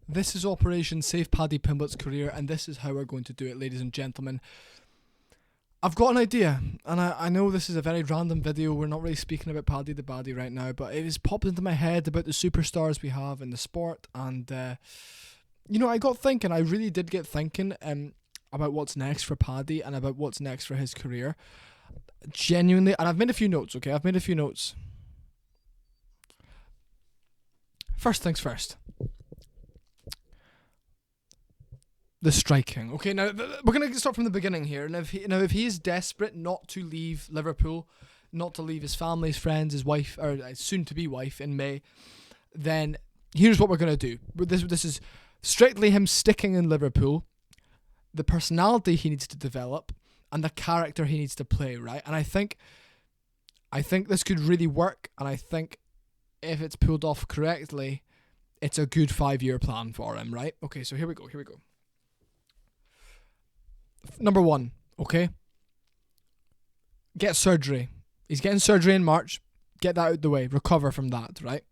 This is Operation Save Paddy Pimblett's career, and this is how we're going to do it, ladies and gentlemen. I've got an idea, and I know this is a very random video. We're not really speaking about Paddy the Baddy right now, but it has popped into my head about the superstars we have in the sport, and I got thinking. I really did get thinking about what's next for Paddy and about what's next for his career. Genuinely, and I've made a few notes. Okay, I've made a few notes. First things first. The striking. Okay, now we're going to start from the beginning here. And if he is desperate not to leave Liverpool, not to leave his family, his friends, his wife, or soon-to-be wife in May, then here's what we're going to do. This is strictly him sticking in Liverpool, the personality he needs to develop, and the character he needs to play, right? And I think this could really work, and I think if it's pulled off correctly, it's a good 5-year plan for him, right? Okay, so here we go. Number 1, okay? Get surgery. He's getting surgery in March. Get that out of the way. Recover from that, right?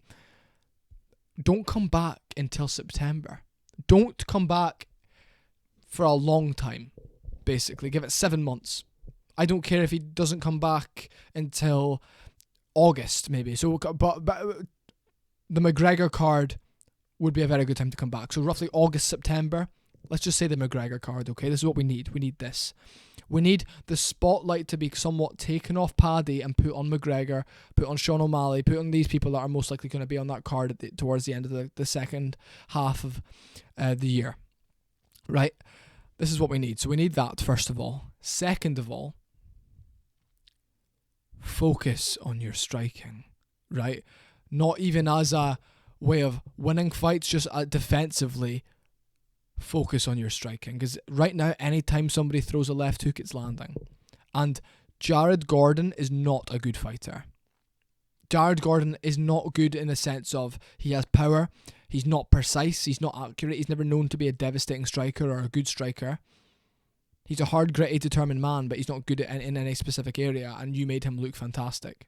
Don't come back until September. Don't come back for a long time, basically. Give it 7 months. I don't care if he doesn't come back until August, maybe. So, but the McGregor card would be a very good time to come back. So roughly August, September. Let's just say the McGregor card, okay? This is what we need. We need this. We need the spotlight to be somewhat taken off Paddy and put on McGregor, put on Sean O'Malley, put on these people that are most likely going to be on that card towards the end of the second half of the year, right? This is what we need. So we need that, first of all. Second of all, focus on your striking, right? Not even as a way of winning fights, just defensively. Focus on your striking, because right now anytime somebody throws a left hook, it's landing. And Jared Gordon is not a good fighter. Jared Gordon is not good in the sense of he has power, he's not precise, he's not accurate, he's never known to be a devastating striker or a good striker. He's a hard, gritty, determined man, but he's not good in any specific area, and you made him look fantastic.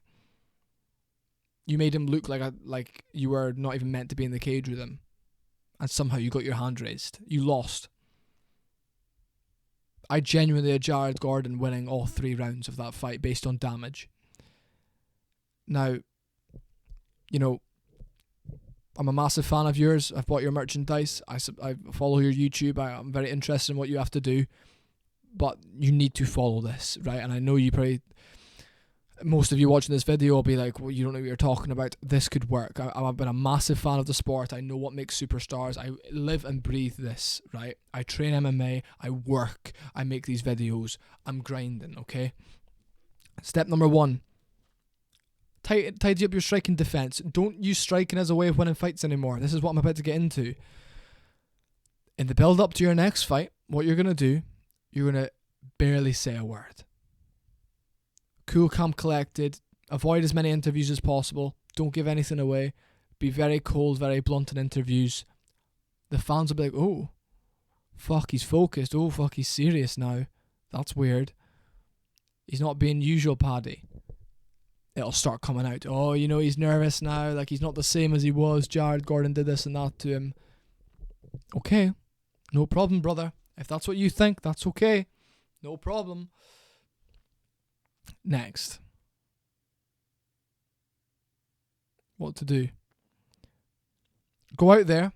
You made him look like you were not even meant to be in the cage with him. And somehow you got your hand raised. You lost. I genuinely had Jared Gordon winning all 3 rounds of that fight based on damage. Now, I'm a massive fan of yours. I've bought your merchandise. I follow your YouTube. I'm very interested in what you have to do. But you need to follow this, right? And I know most of you watching this video will be like, well, you don't know what you're talking about. This could work. I've been a massive fan of the sport. I know what makes superstars. I live and breathe this, right? I train MMA. I work. I make these videos. I'm grinding, okay? Step number 1. Tidy up your striking defense. Don't use striking as a way of winning fights anymore. This is what I'm about to get into. In the build-up to your next fight, what you're going to do, you're going to barely say a word. Cool, calm, collected. Avoid as many interviews as possible. Don't give anything away. Be very cold, very blunt in interviews. The fans will be like, oh, fuck, he's focused. Oh, fuck, he's serious now. That's weird. He's not being usual Paddy. It'll start coming out. Oh, he's nervous now. Like, he's not the same as he was. Jared Gordon did this and that to him. Okay. No problem, brother. If that's what you think, that's okay. No problem. Next. What to do? Go out there,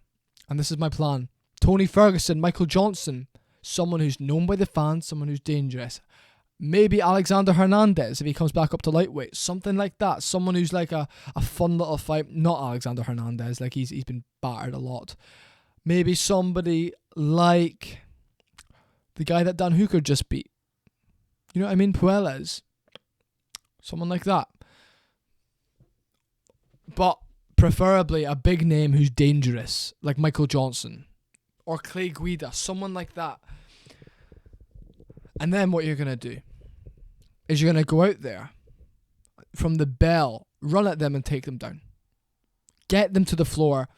and this is my plan. Tony Ferguson, Michael Johnson, someone who's known by the fans, someone who's dangerous. Maybe Alexander Hernandez if he comes back up to lightweight, something like that. Someone who's like a fun little fight. Not Alexander Hernandez, like he's been battered a lot. Maybe somebody like the guy that Dan Hooker just beat. You know what I mean? Puelles. Someone like that. But preferably a big name who's dangerous, like Michael Johnson or Clay Guida, someone like that. And then what you're going to do is you're going to go out there from the bell, run at them and take them down. Get them to the floor.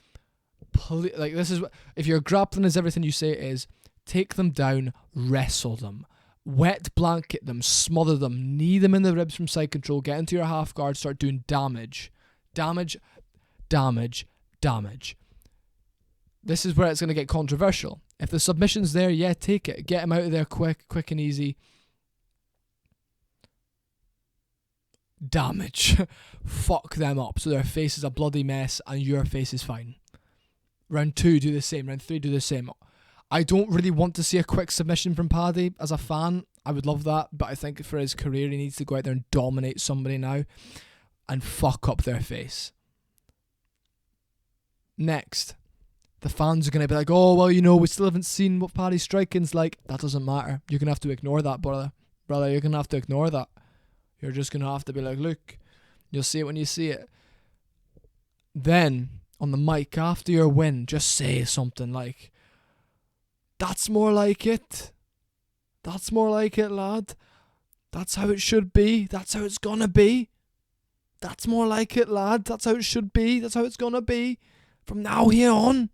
Like, this is what, if your grappling is everything you say it is, take them down, wrestle them. Wet blanket them, smother them, knee them in the ribs from side control, get into your half guard, start doing damage. Damage, damage, damage. this is where it's going to get controversial. If the submission's there, yeah, take it. Get him out of there quick and easy. Damage. Fuck them up so their face is a bloody mess and your face is fine. Round 2, do the same. Round 3, do the same. I don't really want to see a quick submission from Paddy. As a fan, I would love that, but I think for his career, he needs to go out there and dominate somebody now and fuck up their face. Next, the fans are going to be like, oh, well, you know, we still haven't seen what Paddy's striking's like. That doesn't matter. You're going to have to ignore that, brother. Brother, you're going to have to ignore that. You're just going to have to be like, look, you'll see it when you see it. Then, on the mic, after your win, just say something like, that's more like it. That's more like it, lad. That's how it should be. That's how it's going to be. That's more like it, lad. That's how it should be. That's how it's going to be. From now here on.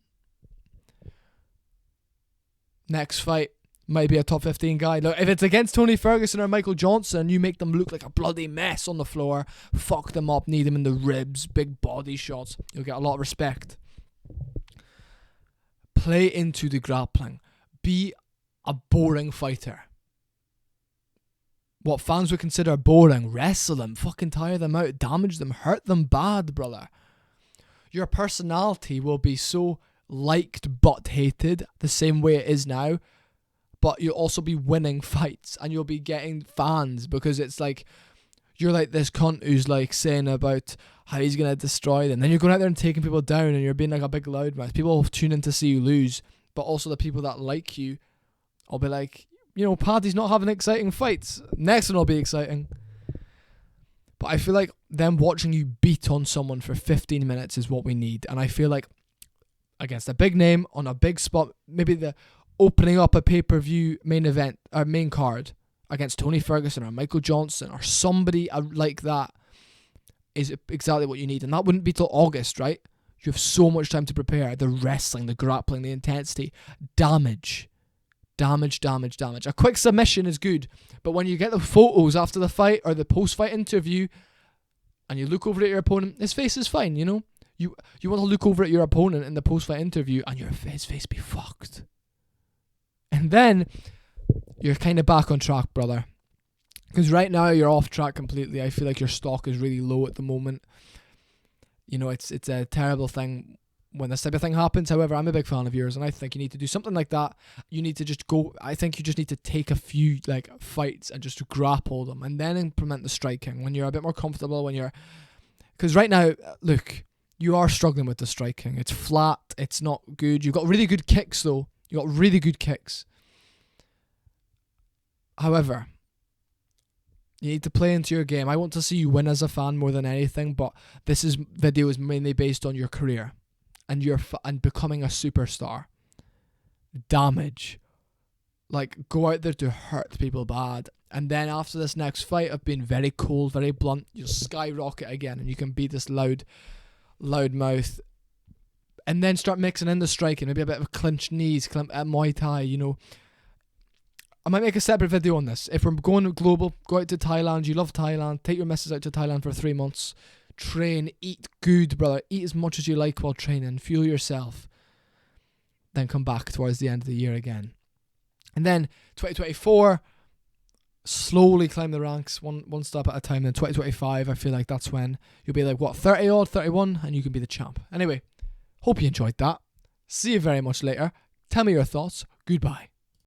Next fight might be a top 15 guy. Look, if it's against Tony Ferguson or Michael Johnson, you make them look like a bloody mess on the floor. Fuck them up, knee them in the ribs, big body shots. You'll get a lot of respect. Play into the grappling. Be a boring fighter. What fans would consider boring. Wrestle them, fucking tire them out, damage them, hurt them bad, brother. Your personality will be so liked but hated, the same way it is now. But you'll also be winning fights and you'll be getting fans because it's like you're like this cunt who's like saying about how he's going to destroy them. Then you're going out there and taking people down and you're being like a big loudmouth. People will tune in to see you lose, but also the people that like you will be like, you know, Paddy's not having exciting fights. Next one will be exciting. But I feel like them watching you beat on someone for 15 minutes is what we need. And I feel like against a big name on a big spot, maybe the opening up a pay-per-view main event or main card against Tony Ferguson or Michael Johnson or somebody like that is exactly what you need. And that wouldn't be till August, right? You have so much time to prepare. The wrestling, the grappling, the intensity, damage. A quick submission is good, but when you get the photos after the fight or the post-fight interview and you look over at your opponent, his face is fine, you know? You want to look over at your opponent in the post-fight interview and his face be fucked. And then you're kind of back on track, brother. Because right now you're off track completely. I feel like your stock is really low at the moment. You know, it's a terrible thing when this type of thing happens. However, I'm a big fan of yours and I think you need to do something like that. You need to just go, I think you just need to take a few like fights and just grapple them and then implement the striking when you're a bit more comfortable, because right now, look, you are struggling with the striking. It's flat, it's not good. You've got really good kicks though. You got really good kicks. However, you need to play into your game. I want to see you win as a fan more than anything, but this video is mainly based on your career and and becoming a superstar. Damage. Like, go out there to hurt people bad. And then after this next fight of being very cold, very blunt, you'll skyrocket again and you can be this loud mouth. And then start mixing in the striking, maybe a bit of clinch knees, Muay Thai, you know. I might make a separate video on this. If we're going global, go out to Thailand. You love Thailand. Take your missus out to Thailand for 3 months. Train, eat good, brother. Eat as much as you like while training. Fuel yourself. Then come back towards the end of the year again. And then 2024, slowly climb the ranks, one step at a time. Then 2025, I feel like that's when you'll be like, 30 odd, 31, and you can be the champ. Anyway. Hope you enjoyed that. See you very much later. Tell me your thoughts. Goodbye.